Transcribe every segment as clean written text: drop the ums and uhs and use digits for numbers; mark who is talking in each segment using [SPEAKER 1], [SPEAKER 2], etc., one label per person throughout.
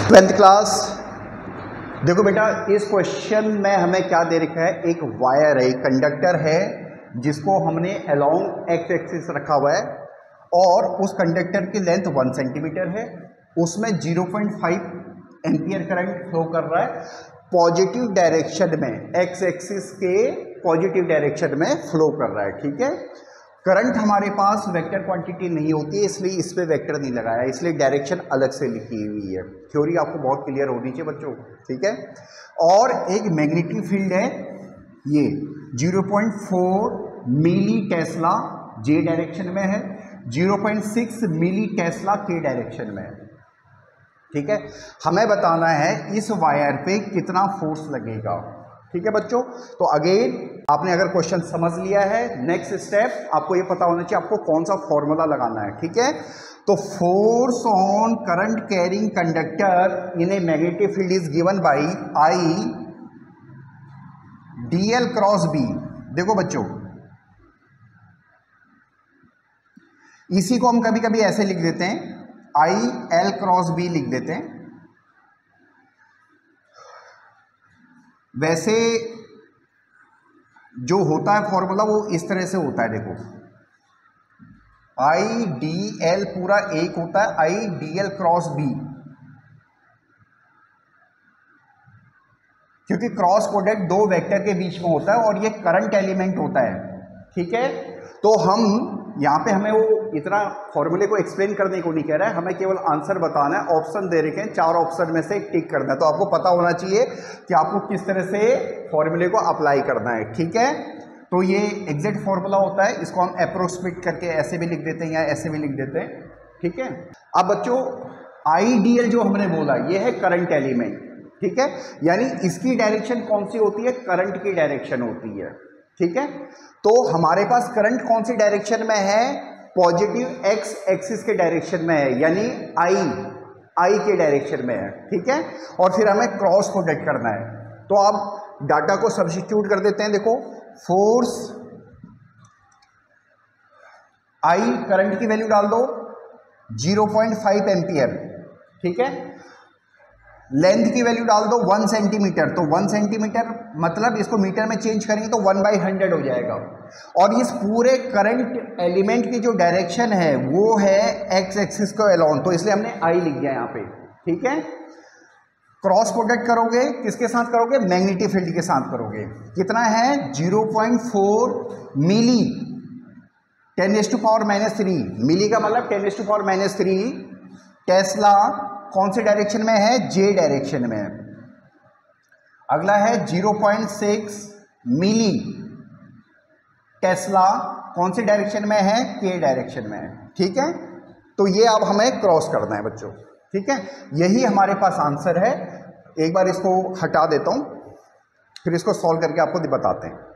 [SPEAKER 1] Twelfth class. देखो बेटा, इस क्वेश्चन में हमें क्या दे रखा है, एक वायर है, एक कंडक्टर है जिसको हमने अलोंग एक्स एक्सिस रखा हुआ है और उस कंडक्टर की लेंथ 1 सेंटीमीटर है, उसमें 0.5 एम्पियर करंट फ्लो कर रहा है पॉजिटिव डायरेक्शन में, एक्स एक्सिस के पॉजिटिव डायरेक्शन में फ्लो कर रहा है। ठीक है, करंट हमारे पास वेक्टर क्वांटिटी नहीं होती है, इसलिए इस पे वेक्टर नहीं लगाया, इसलिए डायरेक्शन अलग से लिखी हुई है। थ्योरी आपको बहुत क्लियर होनी चाहिए बच्चों। ठीक है, और एक मैग्नेटिक फील्ड है, ये 0.4 मिली टेस्ला जे डायरेक्शन में है, 0.6 मिली टेस्ला के डायरेक्शन में है। ठीक है, हमें बताना है इस वायर पे कितना फोर्स लगेगा। ठीक है बच्चों, तो अगेन आपने अगर क्वेश्चन समझ लिया है, नेक्स्ट स्टेप आपको ये पता होना चाहिए आपको कौन सा फॉर्मूला लगाना है। ठीक है, तो force on current carrying conductor in a magnetic field is given by I DL cross B. देखो बच्चों, इसी को हम कभी कभी ऐसे लिख देते हैं, आई एल क्रॉस बी लिख देते हैं। वैसे जो होता है फॉर्मूला वो इस तरह से होता है, देखो आई डी एल पूरा एक होता है, I D L cross B, क्योंकि क्रॉस प्रोडक्ट दो वेक्टर के बीच में होता है और ये करंट एलिमेंट होता है। ठीक है, तो हम यहाँ पे हमें वो इतना फॉर्मूले को एक्सप्लेन करने को नहीं कह रहा है, हमें केवल आंसर बताना है। ऑप्शन दे रखे हैं, 4 ऑप्शन में से टिक करना है, तो आपको पता होना चाहिए कि आपको किस तरह से फॉर्मूले को अप्लाई करना है। ठीक है, तो ये एग्जैक्ट फॉर्मूला होता है, इसको हम अप्रोक्सीमेट करके ऐसे भी लिख देते हैं या ऐसे भी लिख देते हैं। ठीक है, अब बच्चों आईडीएल जो हमने बोला ये है करंट एलिमेंट। ठीक है, यानी इसकी डायरेक्शन कौन सी होती है, करंट की डायरेक्शन होती है। ठीक है, तो हमारे पास करंट कौन सी डायरेक्शन में है, पॉजिटिव एक्स एक्सिस के डायरेक्शन में है, यानी आई के डायरेक्शन में है। ठीक है, और फिर हमें क्रॉस प्रोडक्ट करना है, तो आप डाटा को सब्स्टिट्यूट कर देते हैं। देखो, फोर्स आई करंट की वैल्यू डाल दो 0.5 एम्पियर। ठीक है, लेंथ की वैल्यू डाल दो 1 सेंटीमीटर, तो 1 सेंटीमीटर मतलब इसको मीटर में चेंज करेंगे तो 1/100 हो जाएगा। और इस पूरे करंट एलिमेंट की जो डायरेक्शन है वो है एक्स एक्सिस को अलोंग, तो इसलिए हमने आई लिख दिया यहाँ पे। ठीक है, क्रॉस प्रोडक्ट करोगे किसके साथ करोगे, मैग्नेटिक फील्ड के साथ करोगे। कितना है 0.4 मिली 10⁻⁻3, मिली का मतलब 10⁻⁻3 टेस्ला कौन से डायरेक्शन में है, जे डायरेक्शन में। अगला है 0.6 मिली टेस्ला कौन से डायरेक्शन में है, के डायरेक्शन में है। ठीक है, तो ये अब हमें क्रॉस करना है बच्चों। ठीक है, यही हमारे पास आंसर है। एक बार इसको हटा देता हूं, फिर इसको सॉल्व करके आपको बताते हैं।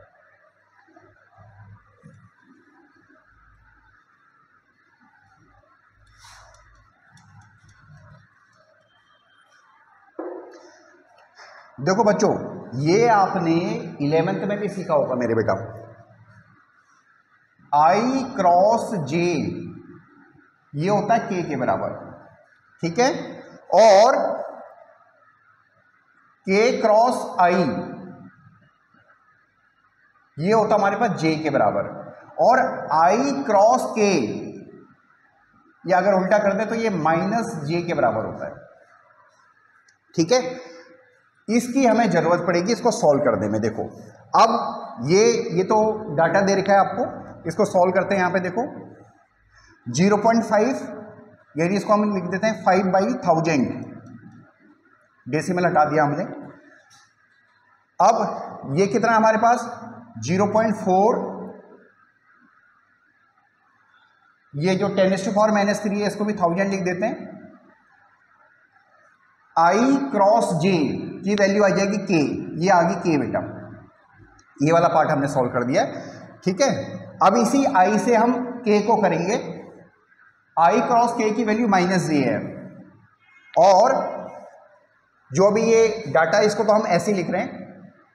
[SPEAKER 1] देखो बच्चों, ये आपने 11th में भी सीखा होगा मेरे बेटा, आई क्रॉस जे ये होता है के के बराबर। ठीक है, और के क्रॉस आई ये होता हमारे पास जे के बराबर, और आई क्रॉस के या अगर उल्टा कर दे तो ये माइनस जे के बराबर होता है। ठीक है, इसकी हमें जरूरत पड़ेगी इसको सॉल्व करने में। देखो, अब ये तो डाटा दे रखा है आपको, इसको सॉल्व करते हैं। यहां पे देखो 0.5, यानी इसको हम लिख देते हैं 5/1000, डेसिमल हटा दिया हमने। अब ये कितना है हमारे पास 0.4, ये जो 10⁻⁻3 है इसको भी 1000 लिख देते हैं। आई क्रॉस जे की वैल्यू आ जाएगी के, ये आ गई के बेटा, ये वाला पार्ट हमने सॉल्व कर दिया। ठीक है, अब इसी आई से हम के को करेंगे, आई क्रॉस के की वैल्यू माइनस जे है, और जो भी ये डाटा इसको तो हम ऐसे ही लिख रहे हैं,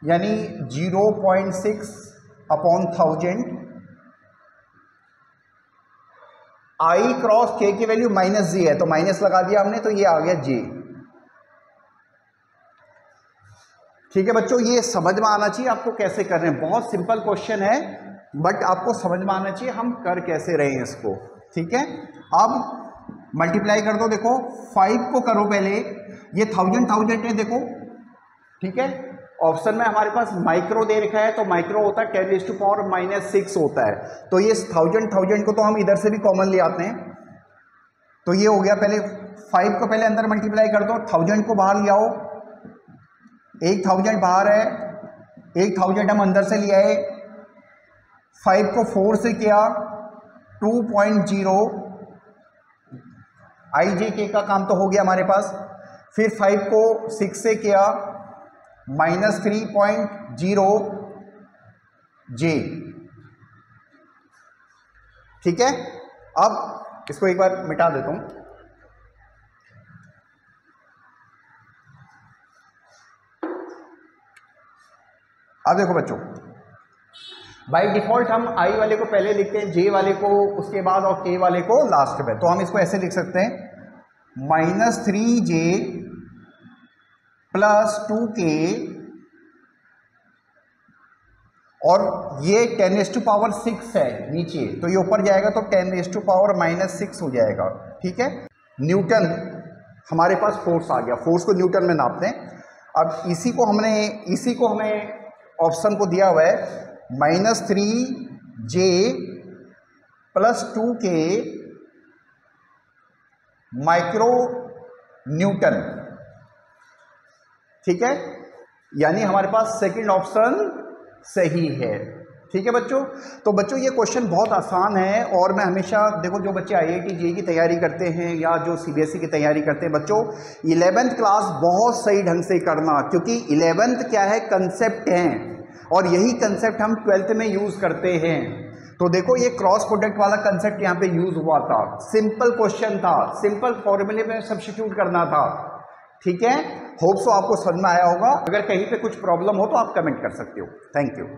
[SPEAKER 1] यानी 0.6/1000 आई क्रॉस के की वैल्यू माइनस जे है, तो माइनस लगा दिया हमने, तो ये आ गया जे। ठीक है बच्चों, ये समझ में आना चाहिए आपको कैसे कर रहे हैं। बहुत सिंपल क्वेश्चन है बट आपको समझ में आना चाहिए हम कर कैसे रहे हैं इसको। ठीक है, अब मल्टीप्लाई कर दो। देखो 5 को करो पहले, ये 1000 है देखो। ठीक है, ऑप्शन में हमारे पास माइक्रो दे रखा है, तो माइक्रो होता है 10⁻⁻6 होता है। तो ये 1000 को तो हम इधर से भी कॉमन ले आते हैं, तो ये हो गया। पहले 5 को पहले अंदर मल्टीप्लाई कर दो, 1000 को बाहर ले आओ, 1000 बाहर है, 1000 हम अंदर से ले आए, 5 को 4 से किया 2.0, IJK का काम तो हो गया हमारे पास। फिर 5 को 6 से किया -3.0 J। ठीक है, अब इसको एक बार मिटा देता हूं। अब देखो बच्चों, बाय डिफॉल्ट हम I वाले को पहले लिखते हैं, J वाले को उसके बाद और K वाले को लास्ट में। तो हम इसको ऐसे लिख सकते हैं -3J + 2K, और ये 10⁻6 है नीचे, तो ये ऊपर जाएगा तो 10⁻⁻6 हो जाएगा। ठीक है, न्यूटन हमारे पास फोर्स आ गया, फोर्स को न्यूटन में नापते हैं। अब इसी को हमें ऑप्शन को दिया हुआ है -3J + 2K माइक्रो न्यूटन। ठीक है, यानी हमारे पास सेकंड ऑप्शन सही है। ठीक है बच्चों, तो बच्चों ये क्वेश्चन बहुत आसान है, और मैं हमेशा देखो जो बच्चे IIT JEE की तैयारी करते हैं या जो CBSE की तैयारी करते हैं बच्चों, 11th क्लास बहुत सही ढंग से करना, क्योंकि 11th क्या है, कंसेप्ट हैं, और यही कंसेप्ट हम 12th में यूज़ करते हैं। तो देखो ये क्रॉस प्रोडक्ट वाला कंसेप्ट यहाँ पे यूज हुआ था, सिंपल क्वेश्चन था, सिंपल फॉर्मूले में सब्स्टिट्यूट करना था। ठीक है, होप सो आपको समझ में आया होगा। अगर कहीं पे कुछ प्रॉब्लम हो तो आप कमेंट कर सकते हो। Thank you.